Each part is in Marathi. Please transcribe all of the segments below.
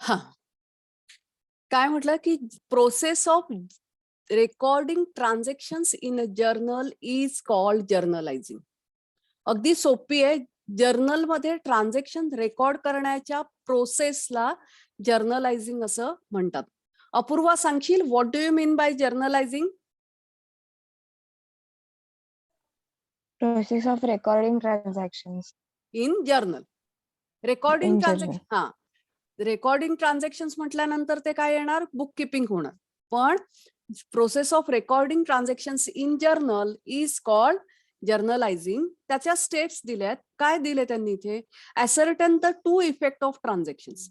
हा, काय म्हटलं की process of recording transactions in a journal is called journalising. अगदी सोपी आहे. जर्नल मध्ये ट्रान्झॅक्शन रेकॉर्ड करण्याच्या प्रोसेसला जर्नलायझिंग असं म्हणतात. अपूर्वा, सांगशील what do you mean by journalising? Process of recording transactions in journal. Recording in transaction, journal. हा, रेकॉर्डिंग ट्रान्झॅक्शन्स म्हटल्यानंतर ते काय येणार? बुक किपिंग होणार. पण process of recording transactions in journal is called journalising. त्याच्या स्टेप्स दिल्यात. काय दिले त्यांनी इथे? Ascertain the two effect of transactions.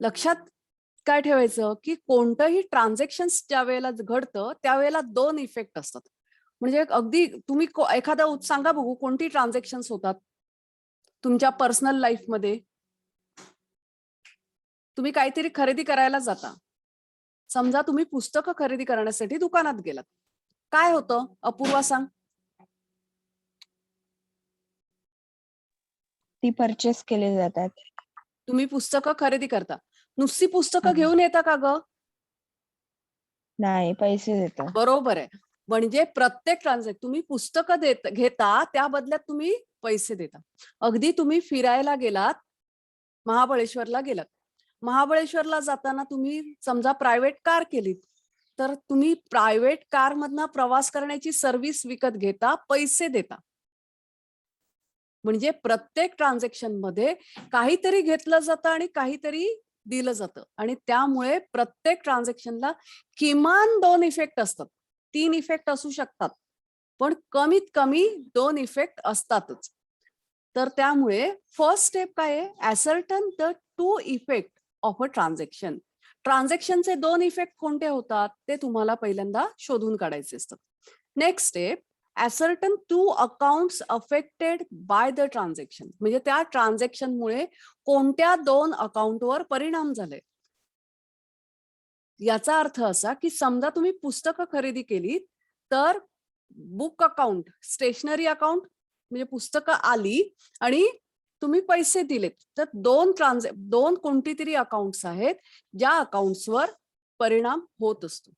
लक्षात काय ठेवायचं की कोणतंही ट्रान्झॅक्शन ज्या वेळेला घडतं त्यावेळेला दोन इफेक्ट असतात. म्हणजे अगदी तुम्ही एखादा सांगा बघू, कोणती ट्रान्झॅक्शन्स होतात तुमच्या पर्सनल लाईफ मध्ये? तुम्ही काहीतरी खरेदी करायला जाता. समजा तुम्ही पुस्तकं खरेदी करण्यासाठी दुकानात गेलात. काय होतं अपूर्वा, सांग? ती परचेस केली जातात. तुम्ही पुस्तकं खरेदी करता. नुसती पुस्तकं घेऊन येता का ग? नाही, पैसे देतो. बरोबर आहे. म्हणजे प्रत्येक ट्रान्झॅक्शन तुम्ही पुस्तकं घेता, त्या बदल्यात तुम्ही पैसे देता. अगदी तुम्ही फिरायला गेलात, महाबळेश्वरला गेलात. महाबळेश्वरला जाताना तुम्ही समजा प्रायव्हेट कार केलीत, तर तुम्ही प्रायव्हेट कार मधनं प्रवास करण्याची सर्व्हिस विकत घेता, पैसे देता. म्हणजे प्रत्येक ट्रान्झॅक्शन मध्ये काहीतरी घेतलं जातं आणि काहीतरी दिलं जातं. आणि त्यामुळे प्रत्येक ट्रान्झॅक्शनला किमान दोन इफेक्ट असतात. 3 इफेक्ट असू शकतात, पण कमीत कमी 2 इफेक्ट असतातच. तर त्यामुळे फर्स्ट स्टेप काय आहे? Ascertain the two effect of a transaction. ट्रान्झॅक्शनचे 2 इफेक्ट कोणते होतात ते तुम्हाला पहिल्यांदा शोधून काढायचे असतात. Next step, ascertain two accounts affected by the transaction. म्हणजे त्या ट्रान्झॅक्शनमुळे कोणत्या 2 अकाउंटवर परिणाम झाले. याचा अर्थ असा की समजा तुम्ही पुस्तकं खरेदी केली, तर बुक अकाउंट, स्टेशनरी अकाउंट म्हणजे पुस्तकं आली आणि तुम्ही पैसे दिलेत, तर दोन कोणती तरी अकाउंट्स आहेत ज्या अकाउंट्सवर परिणाम होत असतो.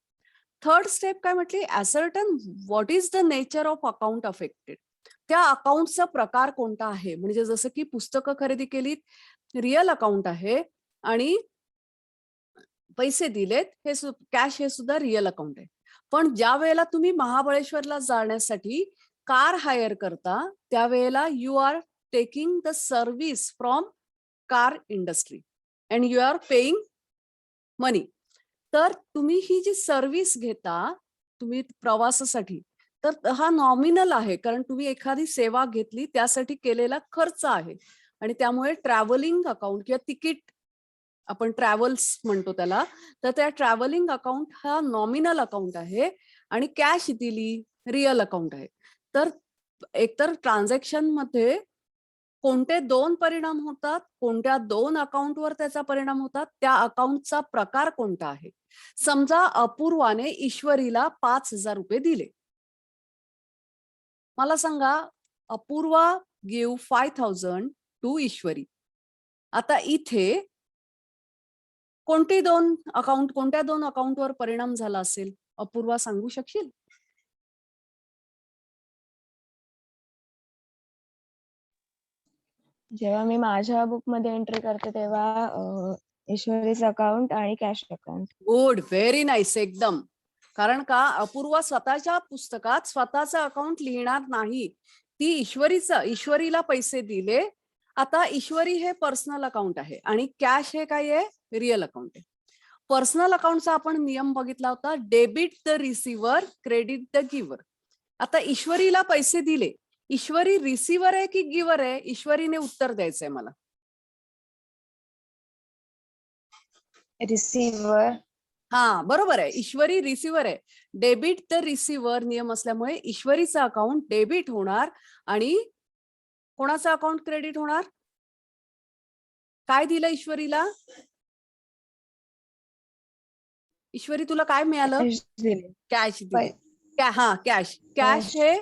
थर्ड स्टेप काय म्हटली? Ascertain what is the nature of account affected. त्या अकाउंटचा प्रकार कोणता आहे? म्हणजे जसं की पुस्तकं खरेदी केलीत, रिअल अकाउंट आहे, आणि पैसे दिलेत, हे कॅश, हे सुद्धा रिअल अकाउंट आहे. पण ज्या वेळेला तुम्ही महाबळेश्वरला जाण्यासाठी कार हायर करता, त्यावेळेला you are taking the service from car industry and you are paying money. तर तुम्ही ही जी सर्व्हिस घेता तुम्ही प्रवासासाठी, तर हा नॉमिनल आहे, कारण तुम्ही एखादी सेवा घेतली त्यासाठी केलेला खर्च आहे. आणि त्यामुळे ट्रॅव्हलिंग अकाउंट किंवा तिकीट, आपण ट्रॅव्हल्स म्हणतो त्याला, तर त्या ट्रॅव्हलिंग अकाउंट हा नॉमिनल अकाउंट आहे आणि कॅश दिली रिअल अकाउंट आहे. तर एकतर ट्रान्झॅक्शन मध्ये कोणते 2 परिणाम होतात, कोणत्या 2 अकाउंटवर त्याचा परिणाम होतात, त्या अकाउंटचा प्रकार कोणता आहे. समजा अपूर्वाने ईश्वरीला 5,000 रुपये दिले. मला सांगा, अपूर्वा गिव्ह 5,000 टू ईश्वरी. आता इथे कोणत्या दोन अकाउंटवर परिणाम झाला असेल? अपूर्वा, सांगू शकशील? जेव्हा मी माझ्या बुक मध्ये एंट्री करते तेव्हा ईश्वरीच अकाउंट आणि cash account. Good, very nice, एकदम. कारण का अपूर्वा स्वतःच्या पुस्तकात स्वतःचं अकाउंट लिहिणार नाही. ती ईश्वरीला पैसे दिले. आता ईश्वरी हे पर्सनल अकाउंट आहे आणि कॅश हे काय आहे? रिअल अकाउंट आहे. पर्सनल अकाउंटचा आपण नियम बघितला होता, debit the receiver, credit the giver. आता ईश्वरीला पैसे दिले, ईश्वरी रिसिव्हर आहे की गिव्हर आहे? ईश्वरीने उत्तर द्यायचंय मला. रिसिव्हर. हा, बरोबर आहे, ईश्वरी रिसिव्हर आहे. डेबिट द रिसिव्हर नियम असल्यामुळे ईश्वरीचा अकाउंट डेबिट होणार आणि कोणाचा अकाउंट क्रेडिट होणार? काय दिलं ईश्वरीला? ईश्वरी, तुला काय मिळालं? कॅश दिले. कॅश दिली. हा, कॅश. कॅश हे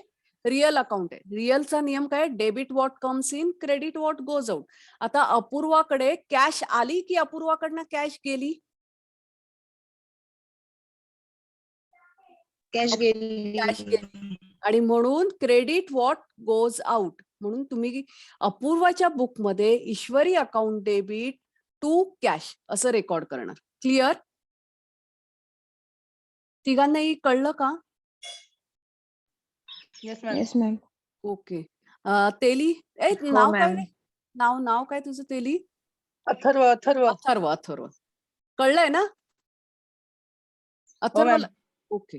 रिअल अकाउंट आहे. रिअलचा नियम काय? Debit what comes in, credit what goes out. आता अपूर्वाकडे कॅश आली की अपूर्वाकडनं कॅश गेली? कॅश कॅश गेली. गेली. आणि म्हणून क्रेडिट व्हॉट गोज आउट. म्हणून तुम्ही अपूर्वाच्या बुक मध्ये Ishwari account debit to cash असं रेकॉर्ड करणार. क्लिअर? तिघांनाही कळलं का? Yes ma'am. Yes ma'am. Okay. Teli, नाव काय रे? नाव काय तुझं तेली? अथर्व. अथर्व. अथर्व कळलंय ना? अथर्व. मॅम. ओके.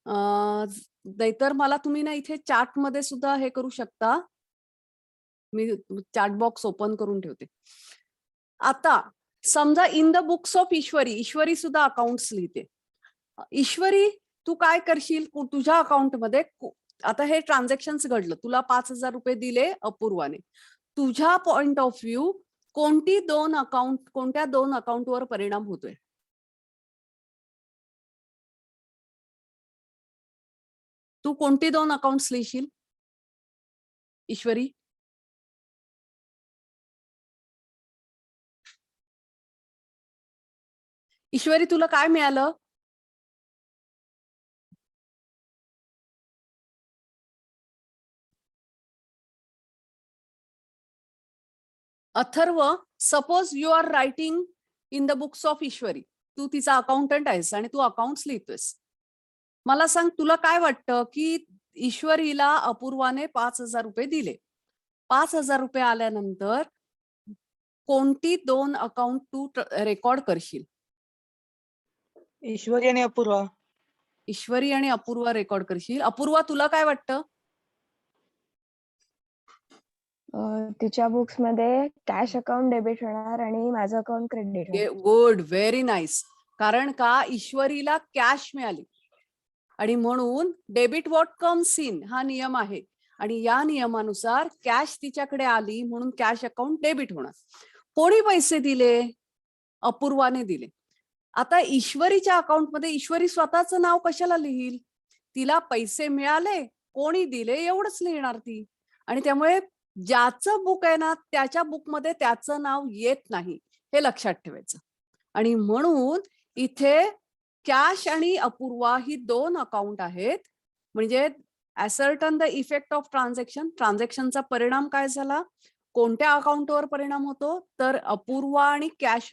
नाहीतर मला तुम्ही ना इथे चॅट मध्ये सुद्धा हे करू शकता. मी चॅट बॉक्स ओपन करून ठेवते. आता समजा इन द बुक्स ऑफ ईश्वरी सुद्धा अकाउंट्स लिहिते. ईश्वरी, तू काय करशील? तुझ्या अकाउंट मध्ये आता हे ट्रान्झॅक्शन घडलं, तुला 5,000 रुपये दिले अपूर्वाने. तुझ्या पॉइंट ऑफ व्ह्यू कोणत्या दोन अकाउंटवर परिणाम होतोय? तू कोणती दोन अकाउंट्स लिहिशील ईश्वरी? ईश्वरी, तुला काय मिळालं? Atharva, suppose you are writing in the books of Ishwari. तू तिचा अकाउंटंट आहेस आणि तू अकाउंट्स लिहितोयस. मला सांग, तुला काय वाटतं की ईश्वरीला अपूर्वाने 5,000 रुपये दिले. 5,000 रुपये आल्यानंतर कोणती दोन अकाउंट तू रेकॉर्ड करशील? ईश्वरी आणि अपूर्वा. ईश्वरी आणि अपूर्वा रेकॉर्ड करशील. अपूर्वा, तुला काय वाटतं? तिच्या बुक्स मध्ये कॅश अकाउंट डेबिट होणार आणि माझं अकाउंट क्रेडिट होणार. Good, very nice. कारण का? ईश्वरीला कॅश मिळाली आणि म्हणून डेबिट व्हॉट कम्स इन हा नियम आहे आणि या नियमानुसार कॅश तिच्याकडे आली म्हणून कॅश अकाउंट डेबिट होणार. कोणी पैसे दिले? अपूर्वाने दिले. आता ईश्वरीच्या अकाउंटमध्ये ईश्वरी स्वतःचं नाव कशाला लिहील? तिला पैसे मिळाले, कोणी दिले एवढंच लिहिणार ती. आणि त्यामुळे ज्याचं बुक आहे ना त्याच्या बुकमध्ये त्याचं नाव येत नाही, हे लक्षात ठेवायचं. आणि म्हणून इथे कॅश आणि अपूर्वा ही दोन अकाउंट आहेत. म्हणजे ascertain the effect of transaction. ट्रान्झॅक्शनचा परिणाम काय झाला? कोणत्या अकाउंटवर परिणाम होतो? तर अपूर्वा आणि कॅश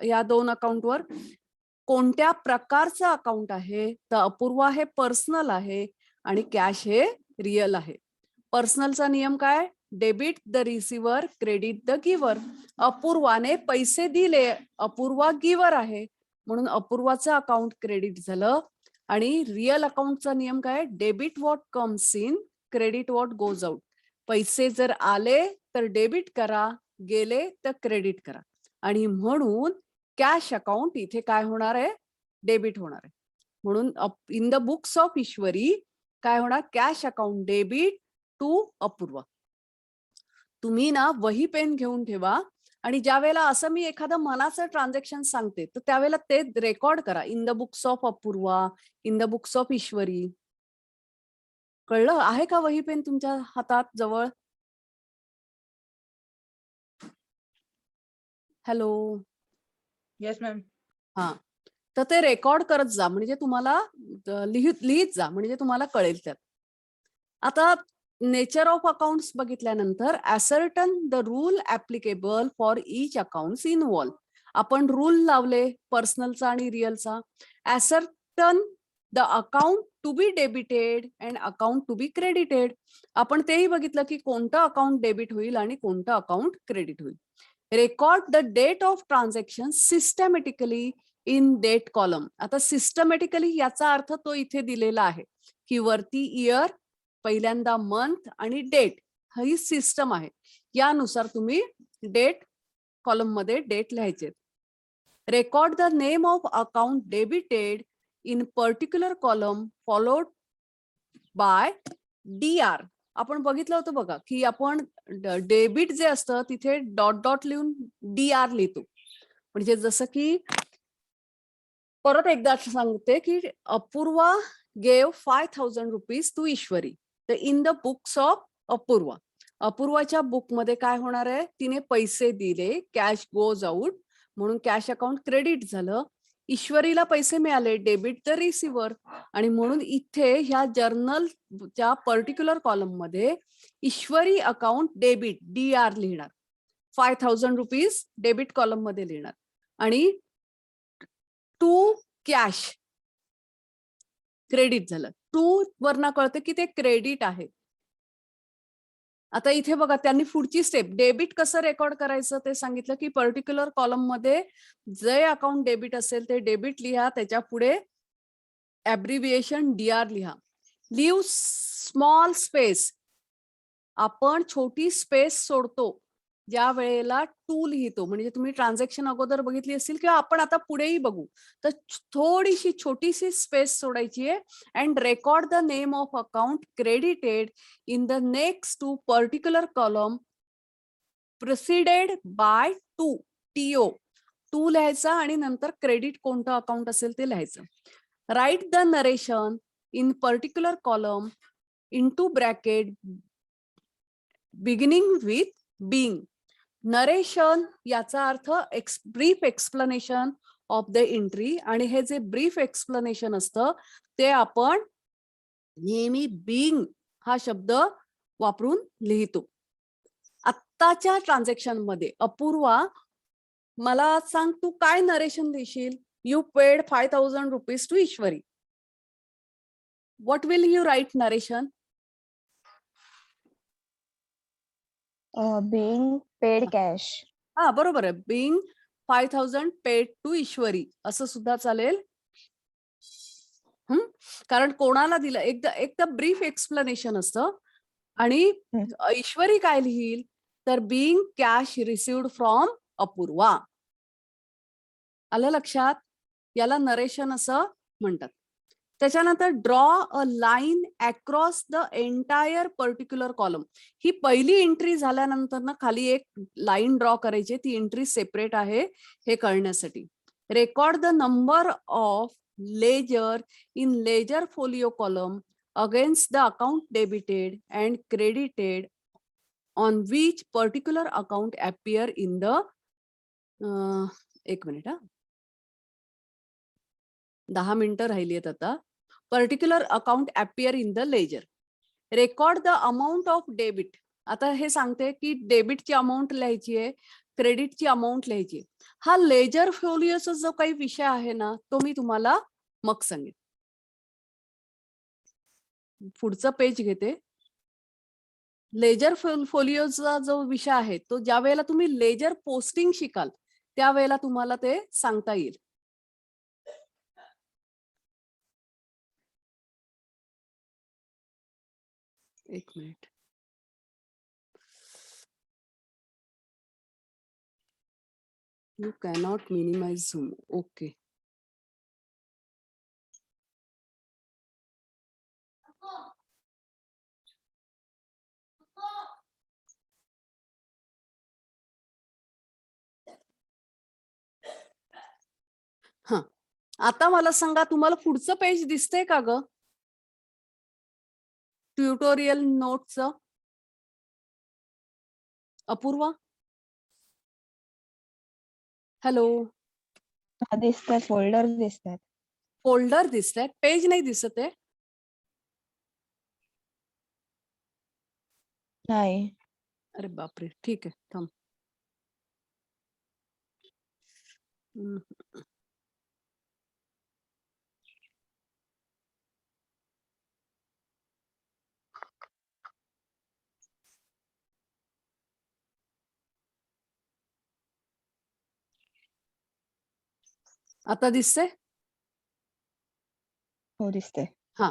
या दोन अकाउंटवर. कोणत्या प्रकारचं अकाउंट आहे? तर अपूर्वा हे पर्सनल आहे आणि कॅश हे रिअल आहे. पर्सनलचा नियम काय? Debit the receiver, credit the giver. अपूर्वाने पैसे दिले, अपूर्वा गिव्हर आहे म्हणून अपूर्वाचं अकाउंट क्रेडिट झालं. आणि रिअल अकाउंटचा नियम काय? Debit what comes in, credit what goes out. पैसे जर आले तर डेबिट करा, गेले तर क्रेडिट करा. आणि म्हणून कॅश अकाउंट इथे काय होणार आहे? डेबिट होणार आहे. म्हणून in the books of Ishwari काय होणार? Cash account debit to Apurva. तुम्ही ना वही पेन घेऊन ठेवा आणि ज्या वेळेला असं मी एखादं मनाचं ट्रान्झॅक्शन सांगते तर त्यावेळेला ते रेकॉर्ड करा. In the books of Apurva, in the books of Ishwari. कळलं? आहे का वही पेन तुमच्या हातात जवळ? हॅलो. Yes ma'am. हा, तर ते रेकॉर्ड करत जा म्हणजे तुम्हाला लिहित जा म्हणजे तुम्हाला कळेल त्यात. आता नेचर ऑफ अकाउंट्स बघितल्यानंतर ascertain the rule applicable for each accounts involve. आपण रूल लावले पर्सनलचा आणि रिअलचा. Ascertain the account to be debited and account to be credited. आपण तेही बघितलं की कोणतं अकाउंट डेबिट होईल आणि कोणतं अकाउंट क्रेडिट होईल. Record the date of transaction systematically in date column. आता सिस्टमॅटिकली याचा अर्थ तो इथे दिलेला आहे की वरती इयर, पहिल्यांदा मंथ आणि डेट ही सिस्टम आहे. यानुसार तुम्ही डेट कॉलम मध्ये डेट लिहायचे. Record the name of account debited in particular column followed by DR. आपण बघितलं होतं बघा की आपण डेबिट जे असतं तिथे डॉट डॉट लिहून DR लिहितो. म्हणजे जसं की परत एकदा सांगते की Apurva gave 5,000 rupees to Ishwari. तर in the books of Apurva, अपूर्वाच्या बुक मध्ये काय होणार आहे, तिने पैसे दिले, कॅश गोज आउट म्हणून कॅश अकाउंट क्रेडिट झालं. ईश्वरीला पैसे मिळाले, डेबिट द रिसिव्हर, आणि म्हणून इथे ह्या जर्नलच्या पर्टिक्युलर कॉलम मध्ये ईश्वरी अकाउंट डेबिट DR लिहिणार, 5,000 रुपीज डेबिट कॉलम मध्ये लिहिणार, आणि टू कॅश क्रेडिट झालं. टू वरना कळतं की ते क्रेडिट आहे. आता इथे बघा, त्यांनी पुढची स्टेप डेबिट कसं रेकॉर्ड करायचं ते सांगितलं, की पर्टिक्युलर कॉलम मध्ये जे अकाउंट डेबिट असेल ते डेबिट लिहा, त्याच्या पुढे ॲब्रिव्हिएशन DR लिहा. लिव्ह स्मॉल स्पेस, आपण छोटी स्पेस सोडतो ज्या वेळेला टू लिहितो, म्हणजे तुम्ही ट्रान्झॅक्शन अगोदर बघितली असेल किंवा आपण आता पुढेही बघू, तर थोडीशी छोटीशी स्पेस सोडायची आहे. And record the name of account credited in the next to particular column preceded by to, TO, to लिहायचा आणि नंतर क्रेडिट कोणतं अकाउंट असेल ते लिहायचं. Right the narration in particular column into bracket beginning with being. Narration याचा अर्थ brief explanation of the entry, आणि हे जे ब्रीफ एक्सप्लेनेशन असतं ते आपण नेहमी बिंग हा शब्द वापरून लिहितो. आत्ताच्या ट्रान्झॅक्शन मध्ये अपूर्वा, मला सांग तू काय नरेशन देशील? You paid 5,000 rupees to Ishwari. What will you write narration? being paid cash. हा बरोबर आहे, बिंग 5,000 पेड टू ईश्वरी असं सुद्धा चालेल. कारण कोणाला दिलं, एकदा ब्रीफ एक्सप्लेनेशन असतं, आणि ईश्वरी काय लिहिल तर being cash received from Apurva. आलं लक्षात? याला नरेशन असं म्हणतात. त्याच्यानंतर draw a line across the entire particular column. ही पहिली एंट्री झाल्यानंतर ना खाली एक लाईन ड्रॉ करायची, ती एंट्री सेपरेट आहे हे कळण्यासाठी. Record the number of ledger in ledger folio column against the account debited and credited on which particular account appear in the, एक मिनिट, 10 मिनिटं राहिली आहेत आता. Particular account appear in the ledger. Record the amount of debit. आता हे सांगते की डेबिटची अमाऊंट लिहायची आहे, क्रेडिटची अमाऊंट लिहायची आहे. हा लेजर फोलिओचा जो काही विषय आहे ना, तो मी तुम्हाला मग सांगेन. पुढचं पेज घेते. लेजर फोलिओचा जो विषय आहे तो ज्या वेळेला तुम्ही लेजर पोस्टिंग शिकाल त्यावेळेला तुम्हाला ते सांगता येईल. एक minute. You cannot minimize Zoom. Okay. हा, आता मला सांगा, तुम्हाला पुढचं पेज दिसतंय का ग? ट्युटोरियल नोटचं. अपूर्वा, हॅलो. दिसतात, फोल्डर दिसतात. फोल्डर दिसतंय, पेज नाही दिसत आहे. नाही. अरे बापरे, ठीक आहे, थांब. आता दिसतंय? हो दिसते. हा.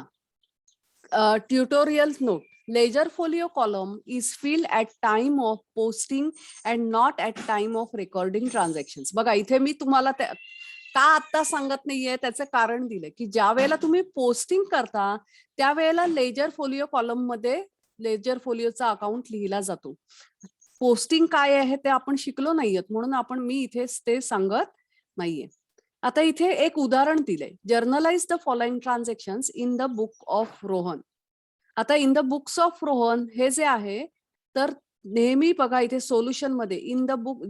Tutorial note. Ledger folio column is filled at time of posting and not at time of recording transactions. बघा इथे मी तुम्हाला का आता सांगत नाहीये त्याचं कारण दिलंय की ज्या वेळेला तुम्ही पोस्टिंग करता त्यावेळेला लेजर फोलिओ कॉलम मध्ये लेजर फोलिओचा अकाउंट लिहिला जातो. पोस्टिंग काय आहे ते आपण शिकलो नाहीयेत, म्हणून मी इथे ते सांगत नाहीये. आता इथे एक उदाहरण दिलंय. Journalize the following transactions in the book of Rohan. आता in the books of Rohan हे जे आहे तर नेहमी बघा इथे सोल्युशन मध्ये in the book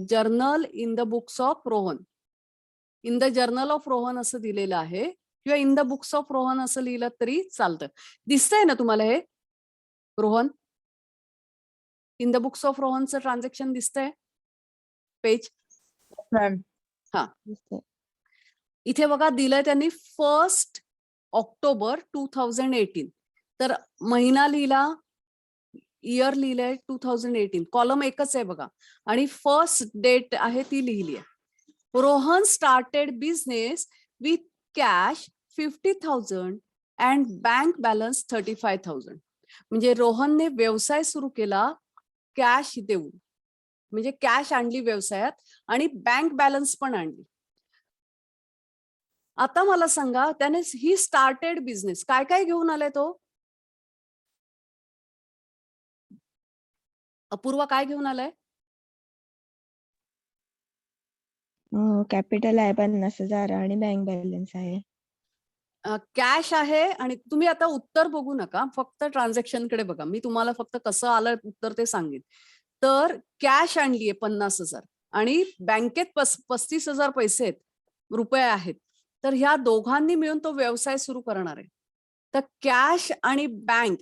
journal in the books of Rohan, in the journal of Rohan असं दिलेलं आहे किंवा in the books of Rohan असं लिहिलं तरी चालतं. दिसतंय ना तुम्हाला हे Rohan? In the books of रोहनचं ट्रान्झॅक्शन दिसतंय पेज? मॅम. हा, दिसतंय. इथे बघा दिलंय त्यांनी 1 ऑक्टोबर 2018. तर महिना लिहिला, इयर लिहिलंय 2018, कॉलम एकच आहे बघा आणि फर्स्ट डेट आहे ती लिहिली आहे. Rohan started business with cash 50,000 and bank balance 35,000. म्हणजे रोहनने व्यवसाय सुरू केला कॅश देऊन, म्हणजे कॅश आणली व्यवसायात आणि बँक बॅलन्स पण आणली. आता मला सांगा त्याने ही स्टार्टेड बिझनेस काय काय घेऊन आलाय तो? अपूर्वा काय घेऊन आलाय? कॅपिटल आहे 50,000 आणि बँक बॅलन्स आहे. कॅश आहे आणि तुम्ही आता उत्तर बघू नका, फक्त ट्रान्झॅक्शन कडे बघा. मी तुम्हाला फक्त कसं आलं उत्तर ते सांगेन. तर कॅश आणलीये 50,000 आणि बँकेत 35,000 पैसे आहेत, रुपये आहेत. तर ह्या दोघांनी मिळून तो व्यवसाय सुरू करणार आहे. तर कॅश आणि बँक,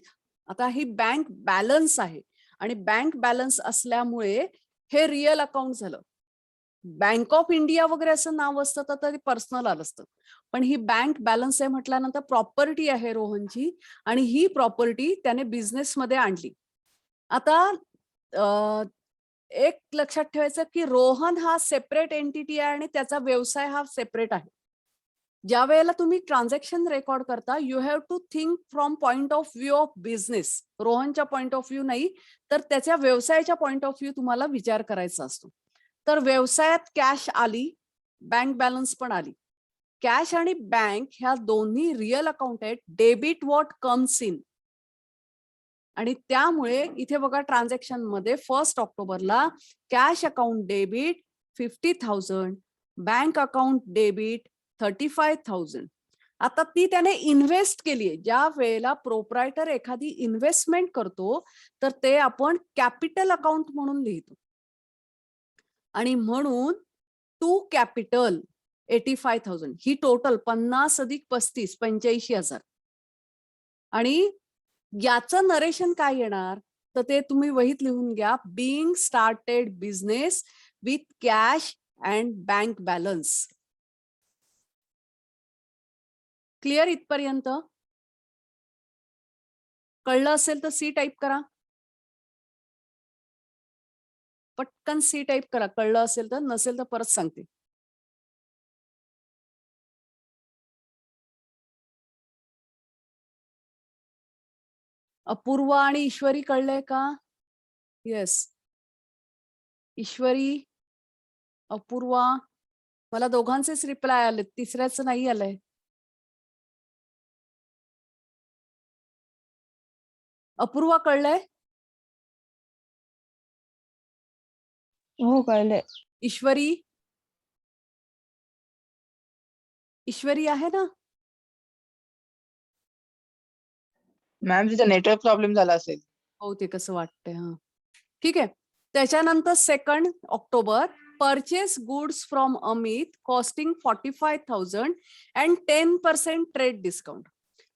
आता ही बँक बॅलन्स आहे आणि बँक बॅलन्स असल्यामुळे हे रिअल अकाउंट झालं. बँक ऑफ इंडिया वगैरे असं नाव असतं तर ते पर्सनल आलं असतं, पण ही बँक बॅलन्स आहे म्हटल्यानंतर प्रॉपर्टी आहे रोहनची आणि ही प्रॉपर्टी त्याने बिझनेस मध्ये आणली. आता एक लक्षात ठेवायचं की रोहन हा सेपरेट एंटिटी आहे आणि त्याचा व्यवसाय हा सेपरेट आहे. ज्या वेळेला तुम्ही ट्रान्झॅक्शन रेकॉर्ड करता you have to think from point of view of business. रोहनच्या पॉइंट ऑफ व्ह्यू नाही तर त्याच्या व्यवसायाच्या पॉइंट ऑफ व्ह्यू तुम्हाला विचार करायचा असतो. तर व्यवसायात कॅश आली, बँक बॅलन्स पण आली. कॅश आणि बँक ह्या दोन्ही रिअल अकाउंट आहेत, डेबिट व्हॉट कम्स इन. आणि त्यामुळे इथे बघा ट्रान्झॅक्शन मध्ये 1 ऑक्टोबरला cash account debit 50,000, bank account debit 35,000. आता ती त्याने इन्व्हेस्ट केली आहे. ज्या वेळेला प्रोप्रायटर एखादी इन्व्हेस्टमेंट करतो तर ते आपण कॅपिटल अकाउंट म्हणून लिहितो आणि म्हणून टू कॅपिटल 85,000 ही टोटल 50 अधिक 35 85,000. आणि याचं नरेशन काय येणार तर ते तुम्ही वहीत लिहून घ्या. Being started business with cash and bank balance. Clear इथपर्यंत? कळलं असेल तर सी टाईप करा, पटकन सी टाईप करा. कळलं असेल तर, नसेल तर परत सांगते. अपूर्वा आणि ईश्वरी कळलंय का? येस. ईश्वरी, अपूर्वा, मला दोघांचेच रिप्लाय आले, तिसऱ्याचं नाही आलंय. अपूर्वा कळलंय? हो कळलंय. ईश्वरी, ईश्वरी आहे ना? मॅम तिचा नेटवर्क प्रॉब्लेम झाला असेल. हो ते कसं वाटतंय. हा ठीक आहे. त्याच्यानंतर 2 October purchase goods from Amit costing 45,000 and 10% trade discount.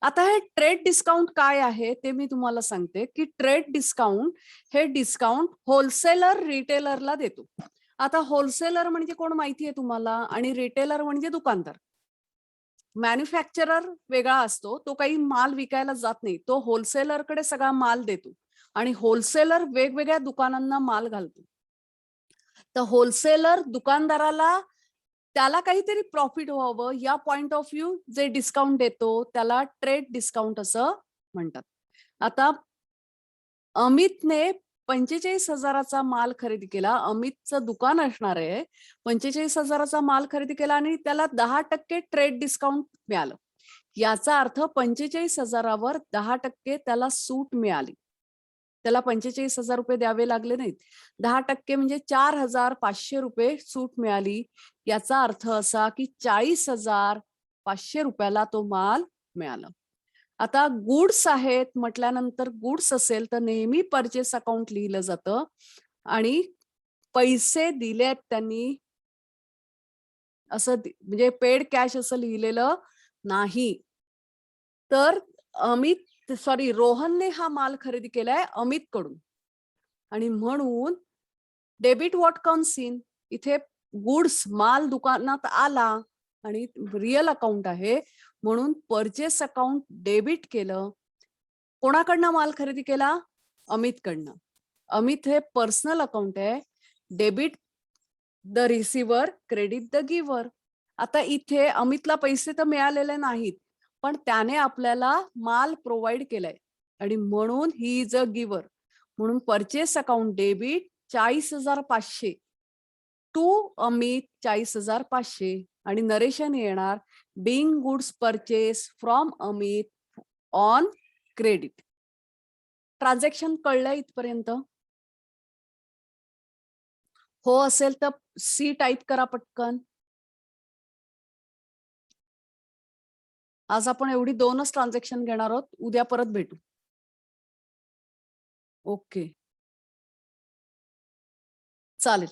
आता हे ट्रेड डिस्काउंट काय आहे ते मी तुम्हाला सांगते की ट्रेड डिस्काउंट हे डिस्काउंट होलसेलर रिटेलरला देतो. आता होलसेलर म्हणजे कोण माहितीये तुम्हाला आणि रिटेलर म्हणजे दुकानदार. मॅन्युफॅक्चरर वेगळा असतो, तो काही माल विकायला जात नाही, तो होलसेलरकडे सगळा माल देतो आणि होलसेलर वेगवेगळ्या दुकानांना माल घालतो. तर होलसेलर दुकानदाराला त्याला काहीतरी प्रॉफिट व्हावं या पॉइंट ऑफ व्ह्यू जे डिस्काउंट देतो त्याला ट्रेड डिस्काउंट असं म्हणतात. आता अमितने 45,000चा माल खरेदी केला. अमितचं दुकान असणार आहे. 45,000चा माल खरेदी केला आणि त्याला 10% ट्रेड डिस्काउंट मिळालं. याचा अर्थ 45,000वर 10% त्याला सूट मिळाली. त्याला 45,000 रुपये द्यावे लागले नाहीत. 10% म्हणजे 4,500 रुपये सूट मिळाली. याचा अर्थ असा की 40,500 रुपयाला तो माल मिळाला. आता गुड्स आहेत म्हटल्यानंतर गुड्स असेल तर नेहमी परचेस अकाउंट लिहिलं जातं आणि पैसे दिलेत त्यांनी असं म्हणजे पेड कॅश असं लिहिलेलं नाही. तर रोहनने हा माल खरेदी केलाय अमित कडून आणि म्हणून डेबिट व्हॉट कम्स इन, इथे गुड्स माल दुकानात आला आणि रिअल अकाउंट आहे म्हणून परचेस अकाउंट डेबिट केलं. कोणाकडनं माल खरेदी केला? अमितकडनं. अमित हे पर्सनल अकाउंट आहे. Debit the receiver, credit the giver. आता इथे अमितला पैसे तर मिळालेले नाहीत पण त्याने आपल्याला माल प्रोव्हाइड केलाय आणि म्हणून ही इज अ गिव्हर. म्हणून purchase account debit 40,500 to Amit 40,500 आणि नरेशन येणार being goods purchase from Amit on credit. Transaction कळलंय इथपर्यंत? हो असेल तर सी टाईप करा पटकन. आज आपण एवढी 2च ट्रान्झॅक्शन घेणार आहोत, उद्या परत भेटू. ओके चालेल.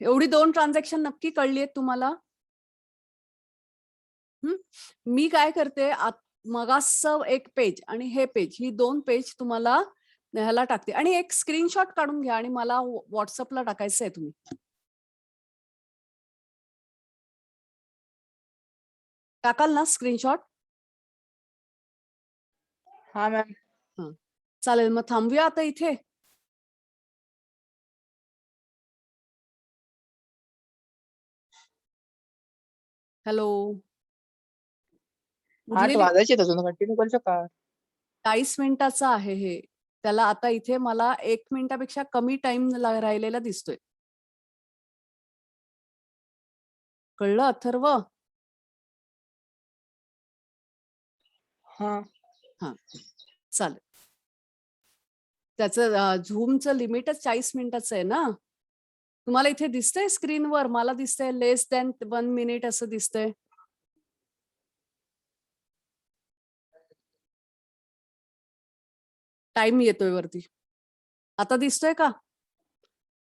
एवढी 2 ट्रान्झॅक्शन नक्की कळली आहेत तुम्हाला? मी काय करते मगासचं एक पेज आणि हे पेज, ही 2 पेज तुम्हाला ह्याला टाकते आणि एक स्क्रीनशॉट काढून घ्या आणि मला व्हॉट्सअपला टाकायचं आहे. तुम्ही टाकाल ना स्क्रीनशॉट? हा मॅम. चालेल मग थांबूया आता इथे. हॅलो. हा उरलेली वाजायचे अजून कंटिन्यू करू शकता. 40 मिनिटाचं आहे हे. त्याला आता इथे मला 1 मिनिटापेक्षा कमी टाइम राहिलेला दिसतोय. कळलं अथर्व? हा चालेल. त्याचं झूमचं लिमिटच 40 मिनिटाचं आहे ना. तुम्हाला इथे दिसतंय स्क्रीनवर? मला दिसतंय लेस दॅन 1 मिनिट असं दिसतंय. टाइम येतोय वरती. आता दिसतोय का?